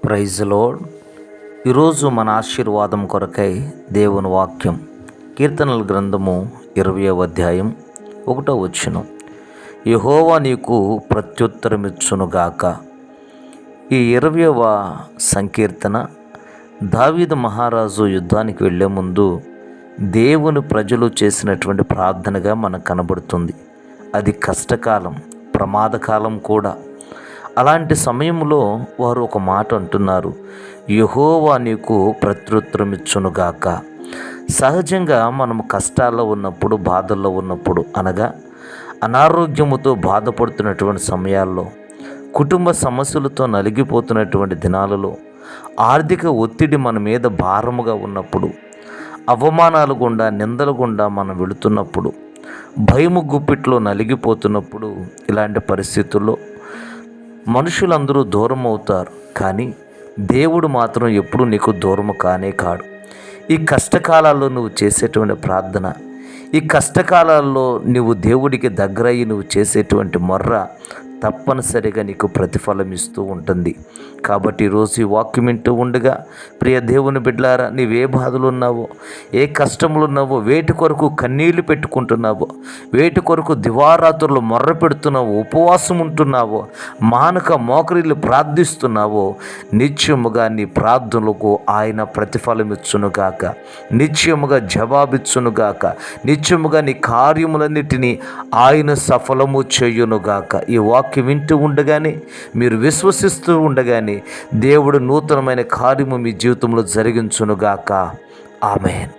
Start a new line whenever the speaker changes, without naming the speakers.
Praise lord. ఈరోజు మన ఆశీర్వాదం కొరకై దేవుని వాక్యం కీర్తనల గ్రంథము 20వ అధ్యాయం 1వ వచనం. యెహోవా నీకు ప్రత్యుత్తరమిచ్చునుగాక. ఈ 20వ సంకీర్తన దావీదు మహారాజు యుద్ధానికి వెళ్ళే ముందు దేవుని ప్రజలు చేసినటువంటి ప్రార్థనగా మనకు కనబడుతుంది. అది కష్టకాలం, ప్రమాదకాలం కూడా. అలాంటి సమయంలో వారు ఒక మాట అంటున్నారు, యెహోవా నీకు ప్రత్యుత్తరమిచ్చునుగాక. సహజంగా మనము కష్టాల్లో ఉన్నప్పుడు, బాధల్లో ఉన్నప్పుడు, అనగా అనారోగ్యముతో బాధపడుతున్నటువంటి సమయాల్లో, కుటుంబ సమస్యలతో నలిగిపోతున్నటువంటి దినాలలో, ఆర్థిక ఒత్తిడి మన మీద భారముగా ఉన్నప్పుడు, అవమానాలు గుండా, నిందల గుండా మనం వెళుతున్నప్పుడు, భయము గుప్పిట్లో నలిగిపోతున్నప్పుడు, ఇలాంటి పరిస్థితుల్లో మనుషులందరూ దూరం అవుతారు, కానీ దేవుడు మాత్రం ఎప్పుడూ నీకు దూరం కానే కాడు. ఈ కష్టకాలాల్లో నువ్వు చేసేటువంటి ప్రార్థన, ఈ కష్టకాలాల్లో నువ్వు దేవుడికి దగ్గరయ్యి నువ్వు చేసేటువంటి మొర్ర తప్పనిసరిగా నీకు ప్రతిఫలం ఇస్తూ ఉంటుంది. కాబట్టి ఈరోజు ఈ వాక్యం వింటూ ఉండగా, ప్రియ దేవుని బిడ్డలారా, నీవే బాధలు ఉన్నావో, ఏ కష్టములు ఉన్నావో, వేటి కొరకు కన్నీళ్లు పెట్టుకుంటున్నావో, వేటి కొరకు దివారాత్రులు మొర్ర పెడుతున్నావో, ఉపవాసం ఉంటున్నావో, మానక మోకరిల్లు ప్రార్థిస్తున్నావో, నిత్యముగా నీ ప్రార్థనలకు ఆయన ప్రతిఫలం ఇచ్చునుగాక, నిత్యముగా జవాబిచ్చునుగాక, నిత్యముగా నీ కార్యములన్నిటినీ ఆయన సఫలము చేయునుగాక. ఈ వాక్యం వింటూ ఉండగానే, మీరు విశ్వసిస్తూ ఉండగానే దేవుడు నూతనమైన కార్యము మీ జీవితంలో జరిగించునుగాక. ఆమేన్.